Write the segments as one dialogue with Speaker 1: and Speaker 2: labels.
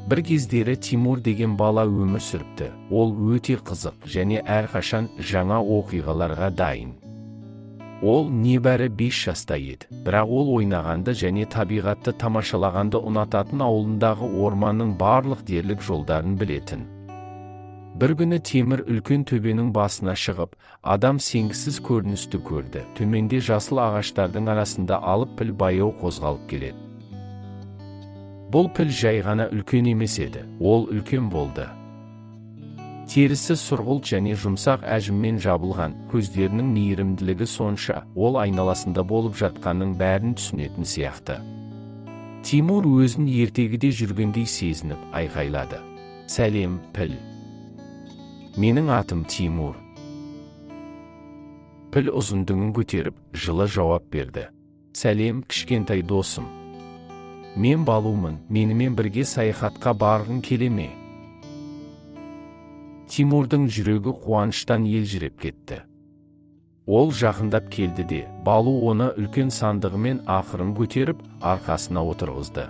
Speaker 1: Bir кездері Тимур деген бала өмір сүріпті. Ол өте қызық және әрқашан жаңа оқиғаларға дайын. Ол небәрі 5 жаста еді, бірақ ол ойнағанды және табиғатты тамашалағанды ұнататын, ауылындағы орманның барлық дерлік жолдарын білетін. Bir күні Темір үлкен төбенің басына шығып, адам сенгісіз көріністі көрді. Төменде жасыл ағаштардың арасында алып піл баяу қозғалып келеді. Бұл піл жай ғана үлкен емес еді, ол үлкен болды. Терісі сұрғылт және жұмсақ әжіммен жабылған, көздерінің мейірімділігі сонша, ол айналасында болып жатқанның бәрін түсінетін сияқты. Тимур өзін ертегіде жүргендей сезініп айқайлады. Сәлем, піл. Менің атым Тимур. Піл ұзындығын көтеріп, жылы жауап берді. Сәлем, кішкентай досым. Мен Балумын, менімен бірге саяхатқа барғың келе ме? Тимурдың жүрегі қуаныштан елжіреп кетті. Ол жақындап келді де, Балу оны үлкен сандығымен ақырын көтеріп, арқасына отырғызды.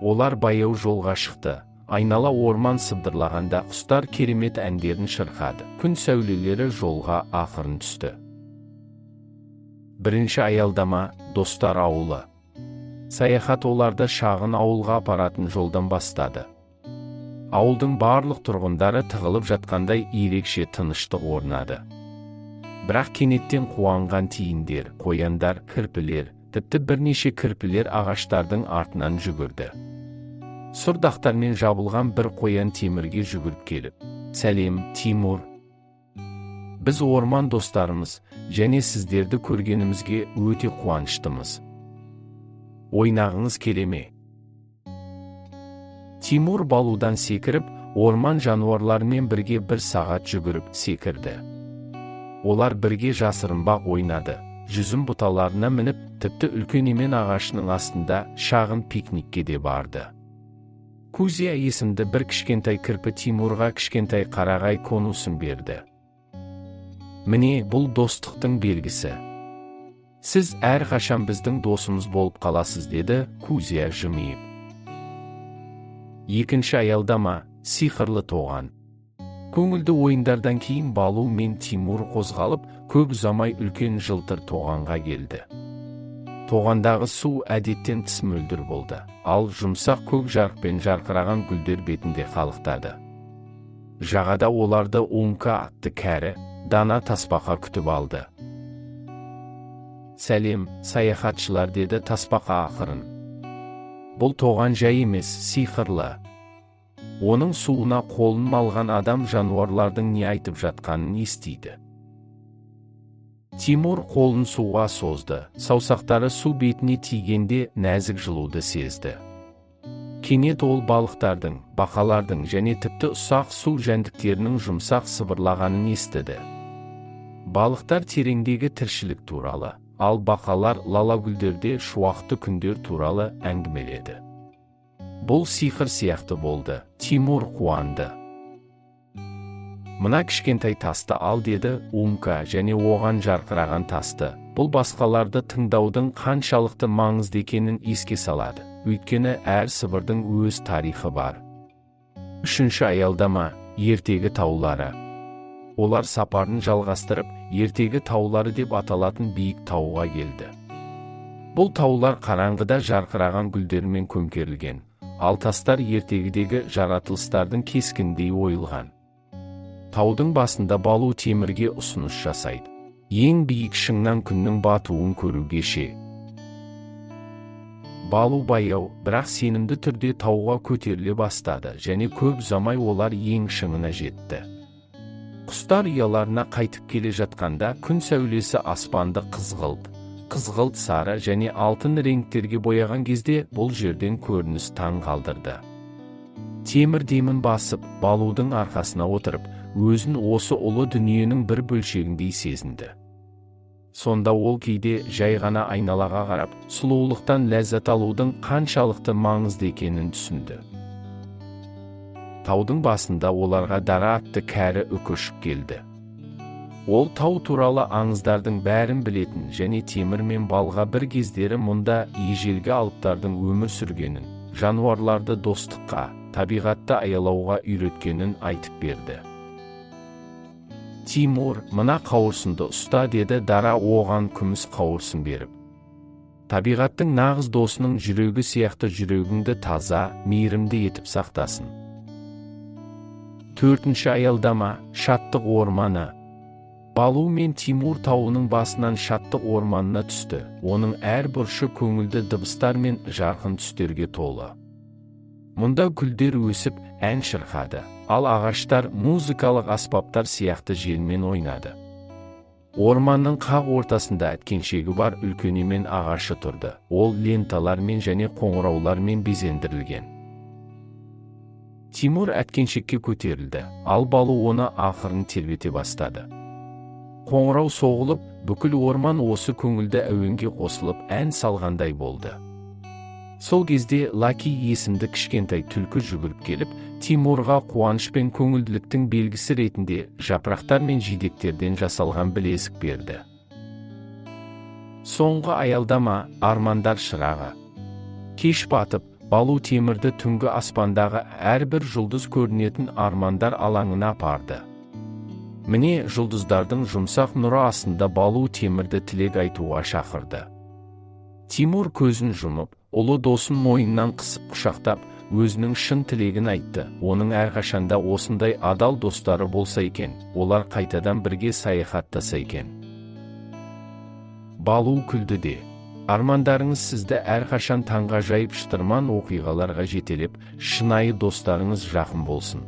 Speaker 1: Олар баяу жолға шықты. Айнала орман сыбдырлағанда құстар керемет әндерін шырқады. Күн сәулелері жолға ақырын түсті. Бірінші аялдама, достар ауылы. Саяхат оларды шағын ауылға апаратын жолдан бастады. Ауылдың барлық тұрғындары тығылып жатқандай ерекше тыныштық орнады. Бірақ кенеттен қуанған тиіндер, қояндар, кірпілер, тіпті бірнеше кірпілер ағаштардың артынан жүгірді. Сұрдақтармен жабылған бір қоян Темірге жүгіріп келіп, сәлем, Тимур. Біз орман достарымыз, және сіздерді көргенімізге өте қуаныштымыз. Ойнағыңыз келе ме? Тимур Балудан секіріп, орман жануарларымен бірге 1 сағат жүгіріп секірді. Олар бірге жасырынбақ ойнады, жүзім бұталарына мініп, тіпті үлкен емен ағашының астында шағын пикникке де барды. Кузия есімді бір кішкентай кірпі Тимурға кішкентай қарағай конусын берді. Міне, бұл достықтың белгісі. Сіз әрқашан біздің досымыз болып қаласыз, деді Кузия жымиып. Екінші аялдама, сиқырлы тоған. Көңілді ойындардан кейін Балу мен Тимур қозғалып, көп ұзамай үлкен жылтыр тоғанға келді. Тоғандағы су әдеттен тыс мөлдір болды, ал жұмсақ көк жарықпен жарқыраған гүлдер бетінде қалықтады. Жағада оларды Умка атты кәрі, дана тасбақа күтіп алды. Сәлем, саяхатшылар, деді тасбақа ақырын. Бұл тоған жай емес, сиқырлы. Оның суына қолын алған адам жануарлардың не айтып жатқанын естиді. Тимур қолын суға созды, саусақтары су бетіне тигенде нәзік жылуды сезді. Кенет ол балықтардың, бақалардың және тіпті ұсақ су жәндіктерінің жұмсақ сыбырлағанын естіді. Балықтар тереңдегі тіршілік туралы, ал бақалар лалагүлдерде шуақты күндер туралы әңгімеледі. Бұл сиқыр сияқты болды, Тимур қуанды. Мына кішкентай тасты ал, деді Умка, және оған жарқыраған тасты. Бұл басқаларды тыңдаудың қаншалықты маңызды екенін еске салады. Өйткені әр сыбырдың өз тарихы бар. Үшінші аялдама, ертегі таулары. Олар сапарын жалғастырып, ертегі таулары деп аталатын биік тауға келді. Бұл таулар қараңғыда жарқыраған гүлдермен көмкерілген, ал тастар ертегідегі жаратылыстардың кескіндей ойылған. Таудың басында Балу Темірге ұсыныс жасайды. Ең биік шыңнан күннің батуын көруге ше. Балу баяу, бірақ сенімді түрде тауға көтеріле бастады, және көп ұзамай олар ең шыңына жетті. Құстар ұяларына қайтып келе жатқанда, күн сәулесі аспанды қызғылт сары және алтын реңктерге бояған кезде бұл жерден көрініс таң қалдырды. Темір демін басып, Балудың арқасына отырып, өзін осы ұлы дүниенің бір бөлшегіндей сезінді. Сонда ол кейде жай ғана айналаға қарап, сұлулықтан ләззат алудың қаншалықты маңызды екенін түсінді. Таудың басында оларға Дара атты кәрі үкі ұшып келді. Ол тау туралы аңыздардың бәрін білетін және Темір мен Балға бір кездері мұнда ежелгі алыптардың өмір сүргенін, жануарларды достыққа, табиғатты аялауға үйреткенін айтып берді. Тимур, мына қауырсынды ұста, деді Дара оған күміс қауырсын беріп. Табиғаттың нағыз досының жүрегі сияқты жүрегіңді таза, мейірімді етіп сақтасын. 4-ші аялдама, шаттық орманы. Балу мен Тимур тауының басынан шаттық орманына түсті. Оның әр бұрышы көңілді дыбыстар мен жарқын түстерге толы. Мұнда гүлдер өсіп, ән шырқады, ал ағаштар музыкалық аспаптар сияқты желмен ойнады. Орманның қақ ортасында әткеншегі бар үлкен емен ағашы тұрды. Ол ленталармен және қоңыраулармен безендірілген. Тимур әткеншекке көтерілді, ал Балу оны ақырын тербете бастады. Қоңырау соғылып, бүкіл орман осы көңілді әуенге қосылып, ән салғандай болды. Сол кезде Лаки есімді кішкентай түлкі жүгіріп келіп, Тимурға қуаныш пен көңілділіктің белгісі ретінде жапырақтар мен жидектерден жасалған білезік берді. Соңғы аялдама, армандар шырағы. Кеш батып, Балу Темірді түнгі аспандағы әрбір жұлдыз көрінетін армандар алаңына апарды. Міне жұлдыздардың жұмсақ нұры астында Балу Темірді тілек айтуға шақырды. Тимур көзін жұмып, ұлы досын мойнынан қысып құшақтап, өзінің шын тілегін айтты. Оның әрқашанда осындай адал достары болса екен, олар қайтадан бірге саяхаттаса екен. Балу күлді де, армандарыңыз сізді әрқашан таңғажайып шытырман оқиғаларға жетелеп, шынайы достарыңыз жақын болсын.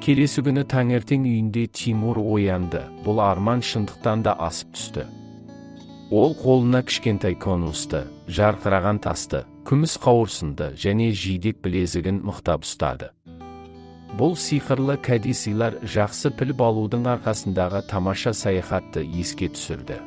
Speaker 1: Келесі күні таңертең үйінде Тимур оянды. Бұл арман шындықтан да асып түсті. Ол қолына кішкентай конусты, жарқыраған тасты, күміс қауырсынды және жидек білезігін мықтап ұстады. Бұл сиқырлы кәдесыйлар жақсы біліп алудың арқасындағы тамаша саяхатты еске түсірді.